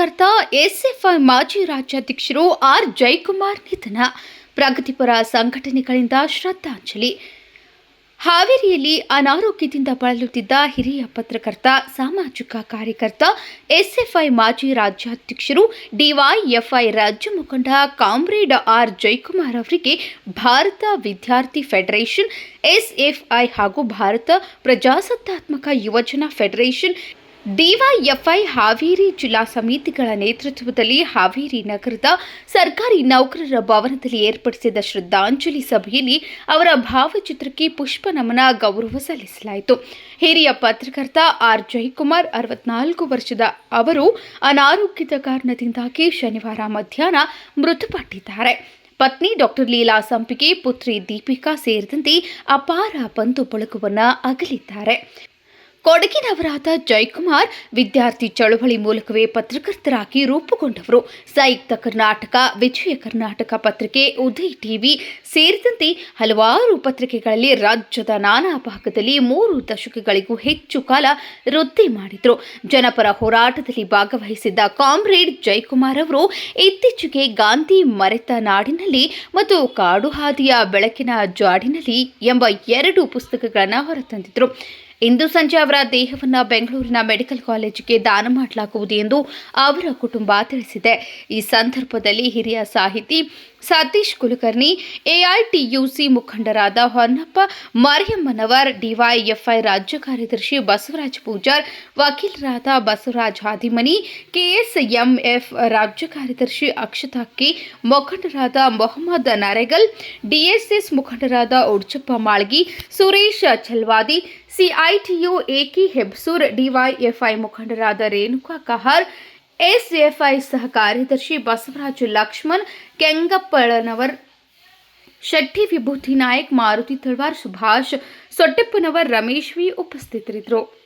ಪತ್ರಕರ್ತ ಎಸ್ಎಫ್ಐ ಮಾಜಿ ರಾಜ್ಯಾಧ್ಯಕ್ಷರು ಆರ್ ಜಯಕುಮಾರ್ ನಿಧನ. ಪ್ರಗತಿಪರ ಸಂಘಟನೆಗಳಿಂದ ಶ್ರದ್ಧಾಂಜಲಿ. ಹಾವೇರಿಯಲ್ಲಿ ಅನಾರೋಗ್ಯದಿಂದ ಬಳಲುತ್ತಿದ್ದ ಹಿರಿಯ ಪತ್ರಕರ್ತ, ಸಾಮಾಜಿಕ ಕಾರ್ಯಕರ್ತ, ಎಸ್ಎಫ್ಐ ಮಾಜಿ ರಾಜ್ಯಾಧ್ಯಕ್ಷರು, ಡಿವೈಎಫ್ಐ ರಾಜ್ಯ ಮುಖಂಡ ಕಾಮ್ರೇಡ್ ಆರ್ ಜಯಕುಮಾರ್ ಅವರಿಗೆ ಭಾರತ ವಿದ್ಯಾರ್ಥಿ ಫೆಡರೇಷನ್, ಎಸ್ಎಫ್ಐ ಹಾಗೂ ಭಾರತ ಪ್ರಜಾಸತ್ತಾತ್ಮಕ ಯುವಜನ ಫೆಡರೇಷನ್, ಡಿವೈಎಫ್ಐ ಹಾವೇರಿ ಜಿಲ್ಲಾ ಸಮಿತಿಗಳ ನೇತೃತ್ವದಲ್ಲಿ ಹಾವೇರಿ ನಗರದ ಸರ್ಕಾರಿ ನೌಕರರ ಭವನದಲ್ಲಿ ಏರ್ಪಡಿಸಿದ ಶ್ರದ್ಧಾಂಜಲಿ ಸಭೆಯಲ್ಲಿ ಅವರ ಭಾವಚಿತ್ರಕ್ಕೆ ಪುಷ್ಪ ನಮನ ಗೌರವ ಸಲ್ಲಿಸಲಾಯಿತು. ಹಿರಿಯ ಪತ್ರಕರ್ತ ಆರ್ ಜಯಕುಮಾರ್ 64 ವರ್ಷದ ಅವರು ಅನಾರೋಗ್ಯದ ಕಾರಣದಿಂದಾಗಿ ಶನಿವಾರ ಮಧ್ಯಾಹ್ನ ಮೃತಪಟ್ಟಿದ್ದಾರೆ. ಪತ್ನಿ ಡಾಕ್ಟರ್ ಲೀಲಾ ಸಂಪಿಗೆ, ಪುತ್ರಿ ದೀಪಿಕಾ ಸೇರಿದಂತೆ ಅಪಾರ ಬಂಧು ಬಳಗವನ್ನು ಅಗಲಿದ್ದಾರೆ. ಕೊಡಗಿನವರಾದ ಜಯಕುಮಾರ್ ವಿದ್ಯಾರ್ಥಿ ಚಳವಳಿ ಮೂಲಕವೇ ಪತ್ರಕರ್ತರಾಗಿ ರೂಪುಗೊಂಡವರು. ಸಂಯುಕ್ತ ಕರ್ನಾಟಕ, ವಿಜಯ ಕರ್ನಾಟಕ ಪತ್ರಿಕೆ, ಉದಯ್ ಟಿವಿ ಸೇರಿದಂತೆ ಹಲವಾರು ಪತ್ರಿಕೆಗಳಲ್ಲಿ ರಾಜ್ಯದ ನಾನಾ ಭಾಗದಲ್ಲಿ 3 ದಶಕಗಳಿಗೂ ಹೆಚ್ಚು ಕಾಲ ವೃತ್ತಿ ಮಾಡಿದರು. ಜನಪರ ಹೋರಾಟದಲ್ಲಿ ಭಾಗವಹಿಸಿದ್ದ ಕಾಮ್ರೇಡ್ ಜಯಕುಮಾರ್ ಅವರು ಇತ್ತೀಚೆಗೆ ಗಾಂಧಿ ಮರೆತ ನಾಡಿನಲ್ಲಿ ಮತ್ತು ಕಾಡು ಹಾದಿಯ ಬೆಳಕಿನ ಜಾಡಿನಲ್ಲಿ ಎಂಬ 2 ಪುಸ್ತಕಗಳನ್ನು ಹೊರತಂದಿದ್ದರು. ಇಂದು ಸಂಜೆ ಅವರ ದೇಹವನ್ನು ಬೆಂಗಳೂರಿನ ಮೆಡಿಕಲ್ ಕಾಲೇಜಿಗೆ ದಾನ ಮಾಡಲಾಗುವುದು ಎಂದು ಅವರ ಕುಟುಂಬ ತಿಳಿಸಿದೆ. ಈ ಸಂದರ್ಭದಲ್ಲಿ ಹಿರಿಯ ಸಾಹಿತಿ ಸತೀಶ್ ಕುಲಕರ್ಣಿ, ಎಐಟಿಯುಸಿ ಮುಖಂಡರಾದ ಹೊನ್ನಪ್ಪ ಮರಿಯಮ್ಮನವರ್, ಡಿವೈಎಫ್ಐ ರಾಜ್ಯ ಕಾರ್ಯದರ್ಶಿ ಬಸವರಾಜ ಪೂಜಾರ್, ವಕೀಲರಾದ ಬಸವರಾಜ ಹಾದಿಮನಿ, ಕೆಎಸ್ಎಂಎಫ್ ರಾಜ್ಯ ಕಾರ್ಯದರ್ಶಿ ಅಕ್ಷತಾ ಕೆ, ಮುಖಂಡರಾದ ಮೊಹಮ್ಮದ್ ನರೇಗಲ್, ಡಿಎಸ್ಎಸ್ ಮುಖಂಡರಾದ ಉಡ್ಚಪ್ಪ ಮಾಳ್ಗಿ, ಸುರೇಶ್ ಚಲ್ವಾದಿ, ಸಿಐಟಿಯು ಎಕಿ ಹೆಬ್ಸೂರ್, ಡಿವೈಎಫ್ಐ ಮುಖಂಡರಾದ ರೇಣುಕಾ ಕಹಾರ್, ಎಸ್ಎಫ್ಐ ಸಹ ಕಾರ್ಯದರ್ಶಿ ಬಸವರಾಜ ಲಕ್ಷ್ಮಣ್ ಕೆಂಗಪ್ಪಳನವರ್, ಶೆಟ್ಟಿ ವಿಭೂತಿ ನಾಯಕ್, ಮಾರುತಿ ತಳವಾರ್, ಸುಭಾಷ್ ಸೊಟ್ಟೆಪ್ಪನವರ್, ರಮೇಶ್ ವಿ ಉಪಸ್ಥಿತರಿದ್ದರು.